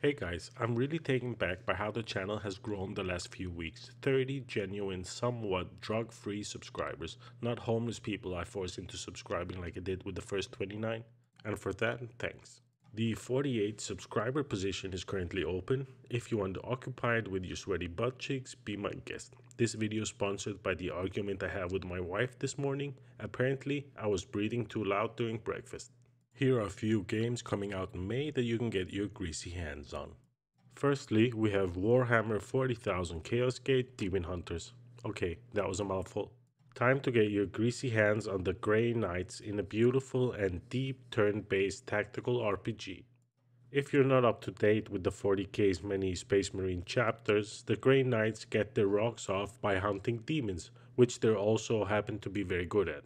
Hey guys, I'm really taken back by how the channel has grown the last few weeks. 30 genuine, somewhat drug free subscribers, not homeless people I forced into subscribing like I did with the first 29. And for that, thanks. The 48 subscriber position is currently open. If you want to occupy it with your sweaty butt cheeks, be my guest. This video is sponsored by the argument I had with my wife this morning. Apparently, I was breathing too loud during breakfast. Here are a few games coming out in May that you can get your greasy hands on. Firstly, we have Warhammer 40,000 Chaos Gate Demon Hunters. Okay, that was a mouthful. Time to get your greasy hands on the Grey Knights in a beautiful and deep turn based tactical RPG. If you're not up to date with the 40K's many Space Marine chapters, the Grey Knights get their rocks off by hunting demons, which they also happen to be very good at.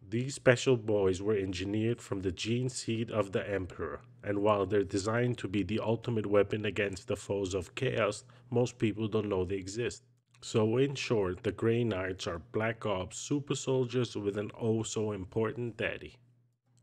These special boys were engineered from the gene seed of the Emperor, and while they're designed to be the ultimate weapon against the foes of chaos, most people don't know they exist. So, in short, the Grey Knights are Black Ops super soldiers with an oh so important daddy.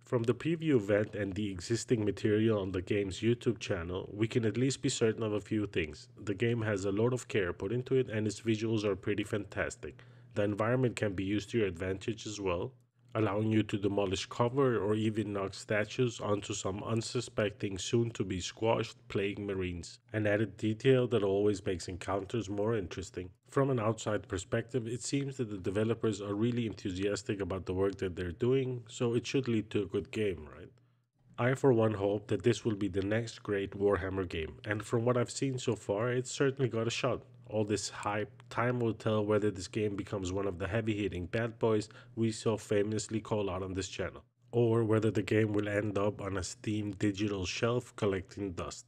From the preview event and the existing material on the game's YouTube channel, we can at least be certain of a few things. The game has a lot of care put into it, and its visuals are pretty fantastic. The environment can be used to your advantage as well, allowing you to demolish cover or even knock statues onto some unsuspecting, soon to be squashed plague marines. An added detail that always makes encounters more interesting. From an outside perspective, it seems that the developers are really enthusiastic about the work that they're doing, so it should lead to a good game, right? I, for one, hope that this will be the next great Warhammer game, and from what I've seen so far, it's certainly got a shot. All this hype, time will tell whether this game becomes one of the heavy hitting bad boys we so famously call out on this channel, or whether the game will end up on a Steam digital shelf collecting dust.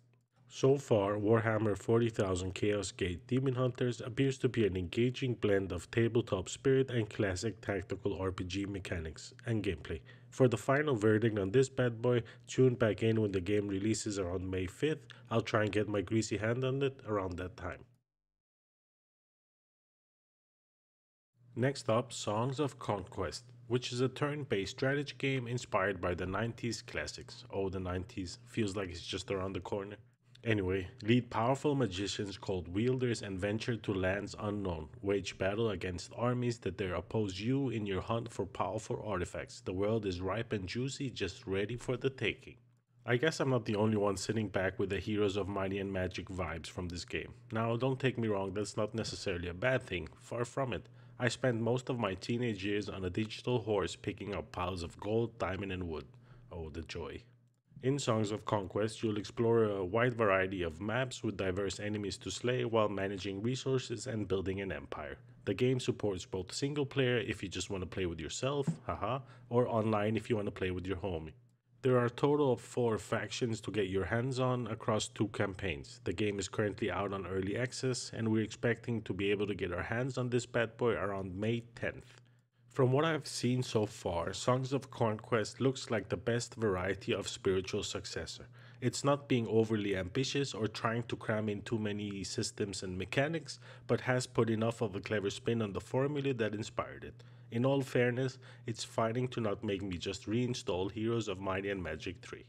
So far, Warhammer 40,000 Chaos Gate Demon Hunters appears to be an engaging blend of tabletop spirit and classic tactical RPG mechanics and gameplay. For the final verdict on this bad boy, tune back in when the game releases around May 5th. I'll try and get my greasy hand on it around that time. Next up, Songs of Conquest, which is a turn based strategy game inspired by the 90s classics. Oh, the 90s feels like it's just around the corner. Anyway, lead powerful magicians called wielders and venture to lands unknown, wage battle against armies that dare oppose you in your hunt for powerful artifacts. The world is ripe and juicy, just ready for the taking. I guess I'm not the only one sitting back with the Heroes of Mighty and Magic vibes from this game. Now, don't take me wrong, that's not necessarily a bad thing, far from it. I spent most of my teenage years on a digital horse picking up piles of gold, diamond, and wood. Oh, the joy. In Songs of Conquest, you'll explore a wide variety of maps with diverse enemies to slay while managing resources and building an empire. The game supports both single player if you just want to play with yourself, haha, or online if you want to play with your homie. There are a total of 4 factions to get your hands on across 2 campaigns. The game is currently out on early access, and we're expecting to be able to get our hands on this bad boy around May 10th. From what I've seen so far, Songs of Conquest looks like the best variety of spiritual successor. It's not being overly ambitious or trying to cram in too many systems and mechanics, but has put enough of a clever spin on the formula that inspired it. In all fairness, it's fighting to not make me just reinstall Heroes of Might and Magic 3.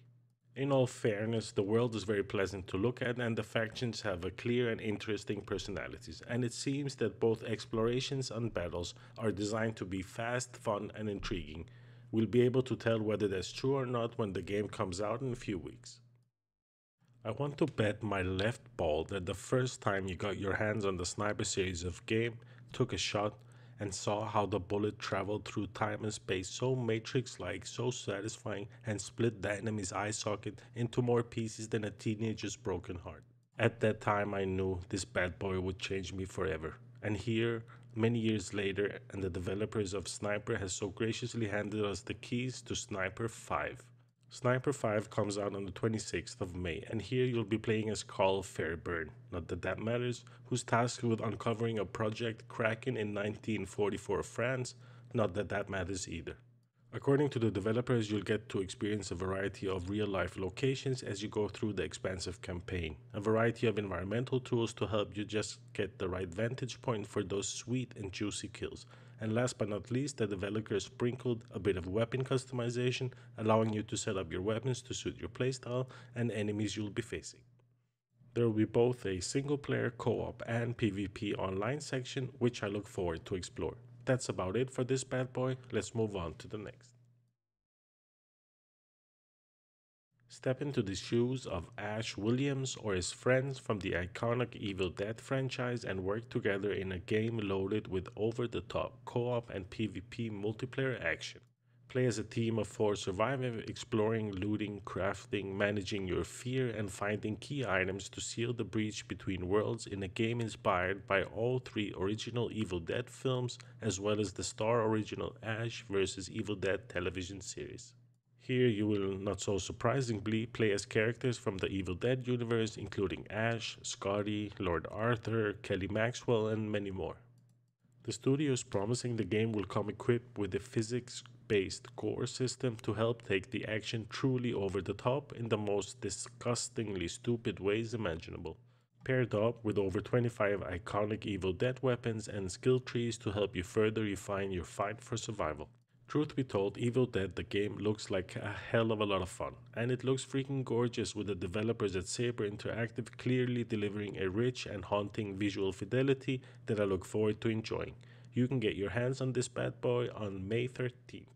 In all fairness, the world is very pleasant to look at, and the factions have a clear and interesting personalities. And it seems that both explorations and battles are designed to be fast, fun, and intriguing. We'll be able to tell whether that's true or not when the game comes out in a few weeks. I want to bet my left ball that the first time you got your hands on the Sniper series of game, took a shot, and saw how the bullet traveled through time and space so matrix like, so satisfying, and split the enemy's eye socket into more pieces than a teenager's broken heart. At that time, I knew this bad boy would change me forever. And here, many years later, and the developers of Sniper has so graciously handed us the keys to Sniper 5. Sniper 5 comes out on the 26th of May, and here you'll be playing as Carl Fairburn, not that that matters, who's tasked with uncovering a project Kraken in 1944 France, not that that matters either. According to the developers, you'll get to experience a variety of real life locations as you go through the expansive campaign, a variety of environmental tools to help you just get the right vantage point for those sweet and juicy kills, and last but not least, the developers sprinkled a bit of weapon customization, allowing you to set up your weapons to suit your playstyle and enemies you'll be facing. There will be both a single player co op and PvP online section, which I look forward to explore. That's about it for this bad boy. Let's move on to the next. Step into the shoes of Ash Williams or his friends from the iconic Evil Dead franchise and work together in a game loaded with over the top co op and PvP multiplayer action. Play as a team of four surviving, exploring, looting, crafting, managing your fear, and finding key items to seal the breach between worlds in a game inspired by all three original Evil Dead films, as well as the Star original Ash vs. Evil Dead television series. Here you will, not so surprisingly, play as characters from the Evil Dead universe, including Ash, Scotty, Lord Arthur, Kelly Maxwell, and many more. The studio is promising the game will come equipped with a physics based core system to help take the action truly over the top in the most disgustingly stupid ways imaginable. Paired up with over 25 iconic Evil Dead weapons and skill trees to help you further refine your fight for survival. Truth be told, Evil Dead the game looks like a hell of a lot of fun, and it looks freaking gorgeous with the developers at Saber Interactive clearly delivering a rich and haunting visual fidelity that I look forward to enjoying. You can get your hands on this bad boy on May 13th.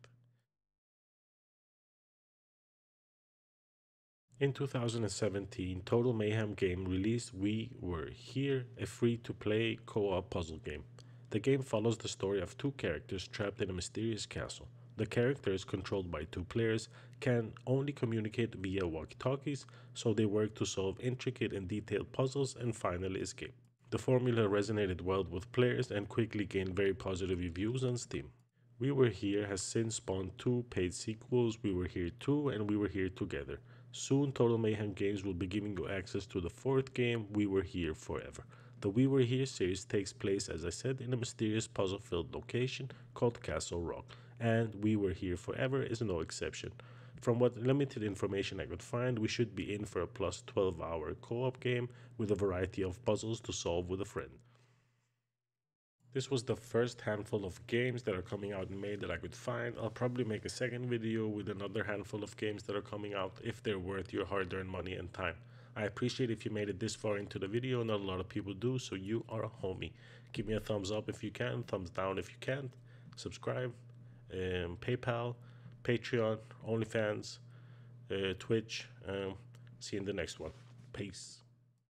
In 2017, Total Mayhem Game released We Were Here, a free to play co op puzzle game. The game follows the story of two characters trapped in a mysterious castle. The characters, controlled by two players, can only communicate via walkie talkies, so they work to solve intricate and detailed puzzles and finally escape. The formula resonated well with players and quickly gained very positive reviews on Steam. We Were Here has since spawned two paid sequels, We Were Here 2 and We Were Here Together. Soon, Total Mayhem Games will be giving you access to the fourth game, We Were Here Forever. The We Were Here series takes place, as I said, in a mysterious puzzle filled location called Castle Rock, and We Were Here Forever is no exception. From what limited information I could find, we should be in for a plus 12-hour co op game with a variety of puzzles to solve with a friend. This was the first handful of games that are coming out in May that I could find. I'll probably make a second video with another handful of games that are coming out if they're worth your hard-earned money and time. I appreciate if you made it this far into the video. Not a lot of people do, so you are a homie. Give me a thumbs up if you can, thumbs down if you can't. Subscribe, PayPal, Patreon, OnlyFans, Twitch. See you in the next one. Peace.